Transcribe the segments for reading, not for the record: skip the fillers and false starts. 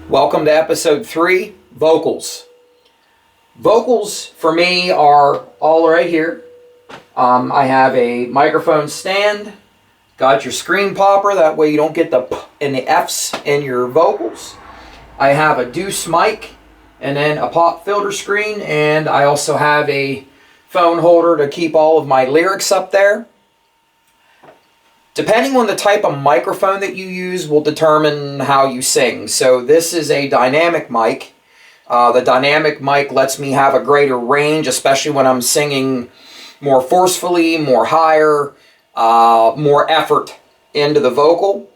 Welcome to episode 3, vocals. Vocals for me are all right here. I have a microphone stand, got your screen popper, that way you don't get the P and the F's in your vocals. I have a deuce mic and then a pop filter screen, and I also have a phone holder to keep all of my lyrics up there. Depending on the type of microphone that you use will determine how you sing. So this is a dynamic mic. The dynamic mic lets me have a greater range, especially when I'm singing more forcefully, more higher, more effort into the vocal.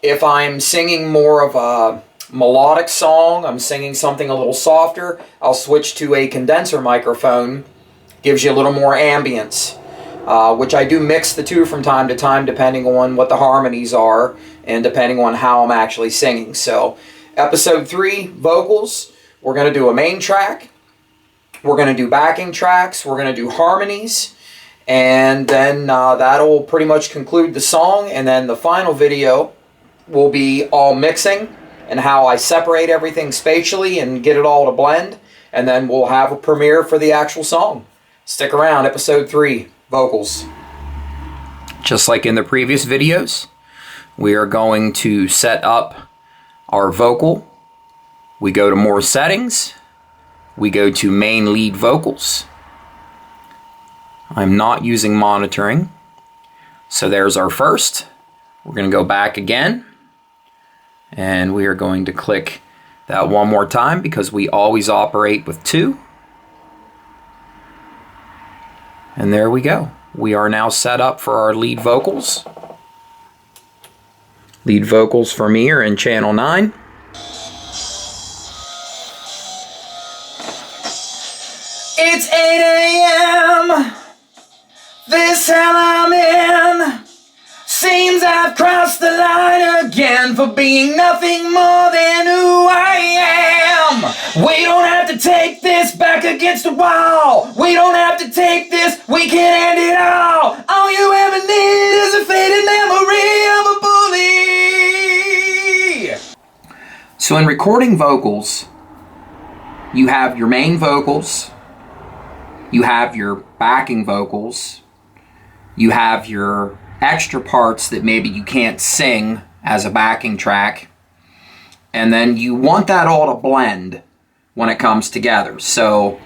If I'm singing more of a melodic song, I'm singing something a little softer, I'll switch to a condenser microphone. Gives you a little more ambience. Which I do mix the two from time to time depending on what the harmonies are and depending on how I'm actually singing. So episode 3, vocals. We're going to do a main track. We're going to do backing tracks. We're going to do harmonies. And then that'll pretty much conclude the song. And then the final video will be all mixing and how I separate everything spatially and get it all to blend. And then we'll have a premiere for the actual song. Stick around, episode 3. Vocals. Just like in the previous videos, we are going to set up our vocal. We go to more settings. We go to main lead vocals. I'm not using monitoring. So there's our first. We're going to go back again. And we are going to click that one more time because we always operate with 2. And there we go. We are now set up for our lead vocals. Lead vocals for me are in channel 9. It's 8 a.m. This hell I'm in. Seems I've crossed the line again for being nothing more than who I am. We don't have to take this back against the wall. We don't have to take this, we can end it all. All you ever need is a faded memory of a bully. So in recording vocals, you have your main vocals, you have your backing vocals, you have your extra parts that maybe you can't sing as a backing track, and then you want that all to blend when it comes together. So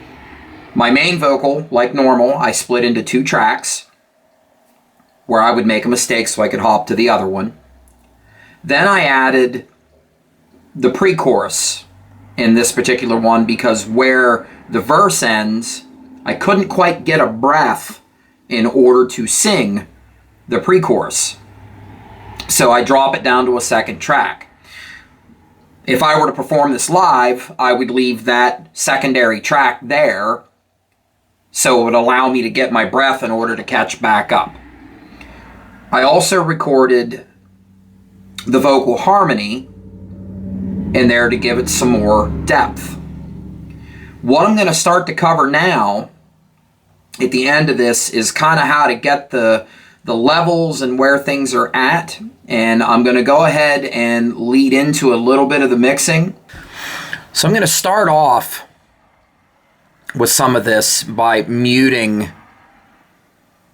my main vocal, like normal, I split into 2 tracks where I would make a mistake so I could hop to the other one. Then I added the pre-chorus in this particular one because where the verse ends, I couldn't quite get a breath in order to sing the pre-chorus. So I drop it down to a second track. If I were to perform this live, I would leave that secondary track there so it would allow me to get my breath in order to catch back up. I also recorded the vocal harmony in there to give it some more depth. What I'm going to start to cover now at the end of this is kind of how to get the levels and where things are at, and I'm going to go ahead and lead into a little bit of the mixing. So I'm going to start off with some of this by muting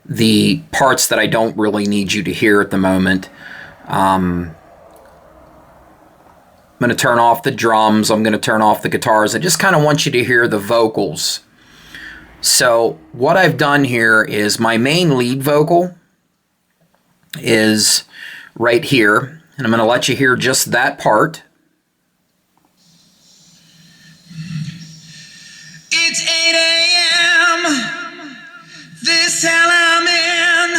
the parts that I don't really need you to hear at the moment. I'm going to turn off the drums, I'm going to turn off the guitars. I just kind of want you to hear the vocals. So what I've done here is my main lead vocal is right here, and I'm going to let you hear just that part. It's 8 a.m. This hell I'm in.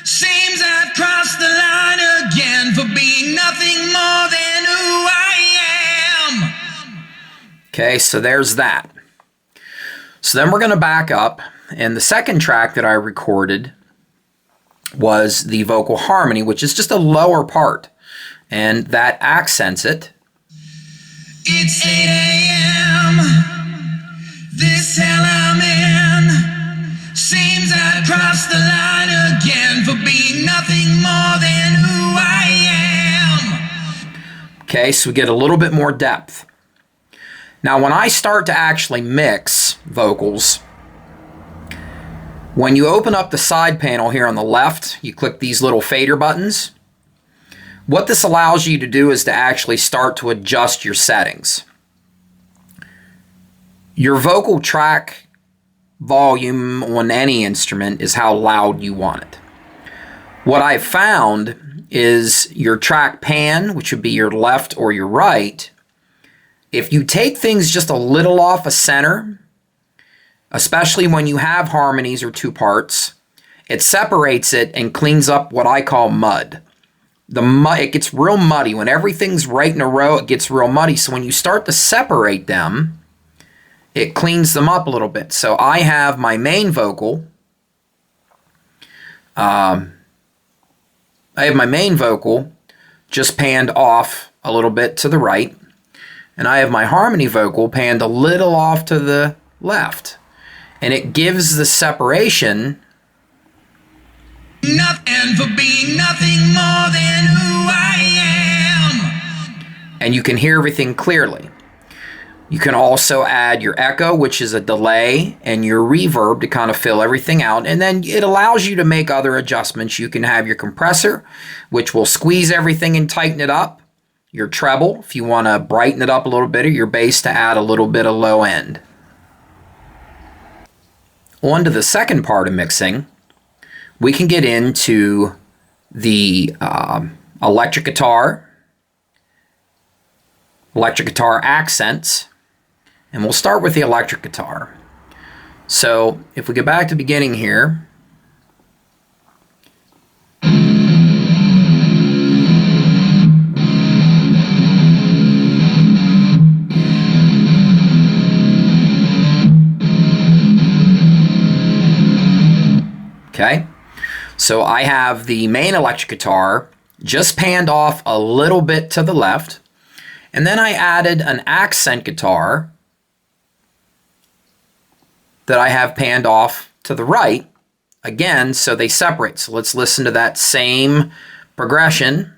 Seems I've crossed the line again for being nothing more than who I am. Okay, so there's that. So then we're going to back up, and the second track that I recorded was the vocal harmony, which is just a lower part, and that accents it. It's 8 a.m. This hell I'm in. Seems I've crossed the line again for being nothing more than who I am. Okay, so we get a little bit more depth. Now, when I start to actually mix vocals, when you open up the side panel here on the left, you click these little fader buttons. What this allows you to do is to actually start to adjust your settings. Your vocal track volume on any instrument is how loud you want it. What I've found is your track pan, which would be your left or your right, if you take things just a little off a center, especially when you have harmonies or two parts, it separates it and cleans up what I call mud. It gets real muddy. When everything's right in a row, it gets real muddy. So when you start to separate them, it cleans them up a little bit. So I have my main vocal. I have my main vocal just panned off a little bit to the right. And I have my harmony vocal panned a little off to the left. And it gives the separation. Nothing for being nothing more than who I am. And you can hear everything clearly. You can also add your echo, which is a delay, and your reverb to kind of fill everything out. And then it allows you to make other adjustments. You can have your compressor, which will squeeze everything and tighten it up. Your treble, if you want to brighten it up a little bit, or your bass to add a little bit of low end. On to the second part of mixing, we can get into the electric guitar accents, and we'll start with the electric guitar. So if we go back to the beginning here, okay, so I have the main electric guitar just panned off a little bit to the left, and then I added an accent guitar that I have panned off to the right, again, so they separate. So let's listen to that same progression.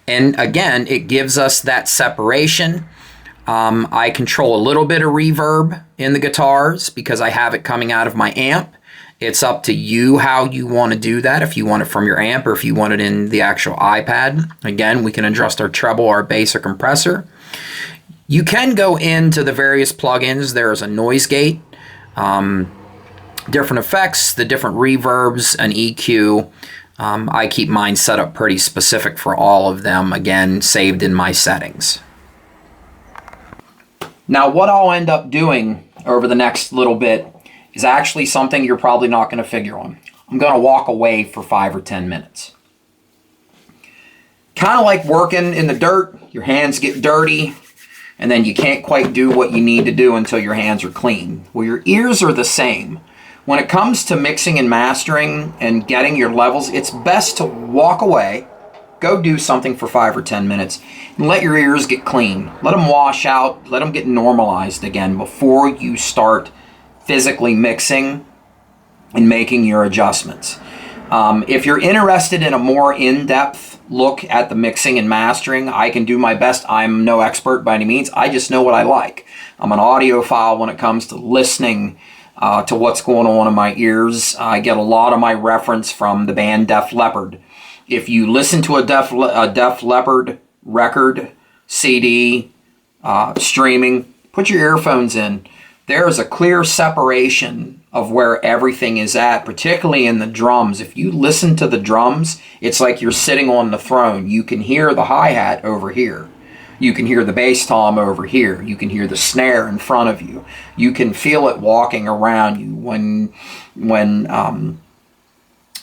And again, it gives us that separation. I control a little bit of reverb in the guitars because I have it coming out of my amp. It's up to you how you want to do that, if you want it from your amp or if you want it in the actual iPad. Again, we can adjust our treble, our bass, or compressor. You can go into the various plugins. There is a noise gate, different effects, the different reverbs, an EQ. I keep mine set up pretty specific for all of them, again, saved in my settings. Now, what I'll end up doing over the next little bit is actually something you're probably not going to figure on. I'm going to walk away for 5 or 10 minutes. Kind of like working in the dirt, your hands get dirty, and then you can't quite do what you need to do until your hands are clean. Well, your ears are the same. When it comes to mixing and mastering and getting your levels, it's best to walk away, go do something for 5 or 10 minutes, and let your ears get clean. Let them wash out, let them get normalized again before you start physically mixing and making your adjustments. If you're interested in a more in-depth look at the mixing and mastering, I can do my best. I'm no expert by any means. I just know what I like. I'm an audiophile when it comes to listening to what's going on in my ears. I get a lot of my reference from the band Def Leppard. If you listen to a Def Leppard record, CD, streaming, put your earphones in. There is a clear separation of where everything is at, particularly in the drums. If you listen to the drums, it's like you're sitting on the throne. You can hear the hi-hat over here. You can hear the bass tom over here. You can hear the snare in front of you. You can feel it walking around you. When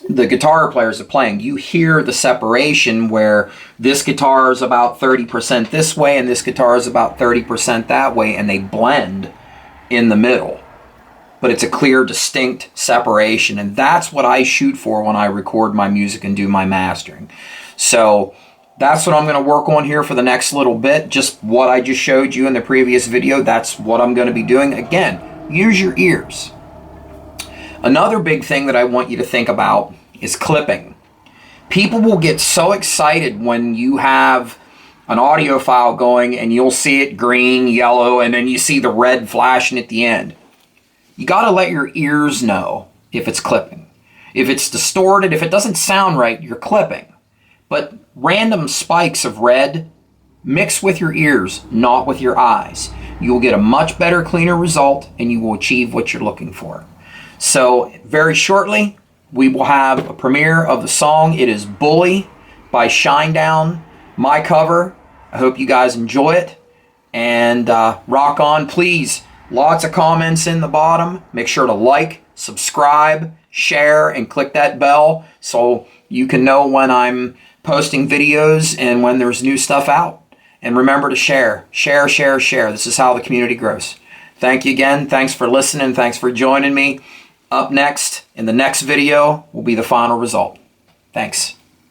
the guitar players are playing, you hear the separation where this guitar is about 30% this way and this guitar is about 30% that way, and they blend in the middle. But it's a clear, distinct separation, and that's what I shoot for when I record my music and do my mastering. So that's what I'm going to work on here for the next little bit. Just what I just showed you in the previous video, that's what I'm going to be doing. Again, use your ears. Another big thing that I want you to think about is clipping. People will get so excited when you have an audio file going and you'll see it green, yellow, and then you see the red flashing at the end. You got to let your ears know if it's clipping. If it's distorted, if it doesn't sound right, you're clipping. But random spikes of red, mix with your ears, not with your eyes. You will get a much better, cleaner result, and you will achieve what you're looking for. So very shortly, we will have a premiere of the song. It is Bully by Shinedown, my cover. I hope you guys enjoy it, and rock on. Please, lots of comments in the bottom. Make sure to like, subscribe, share, and click that bell so you can know when I'm posting videos and when there's new stuff out. And remember to share. Share, share, share. This is how the community grows. Thank you again. Thanks for listening. Thanks for joining me. Up next, in the next video, will be the final result. Thanks.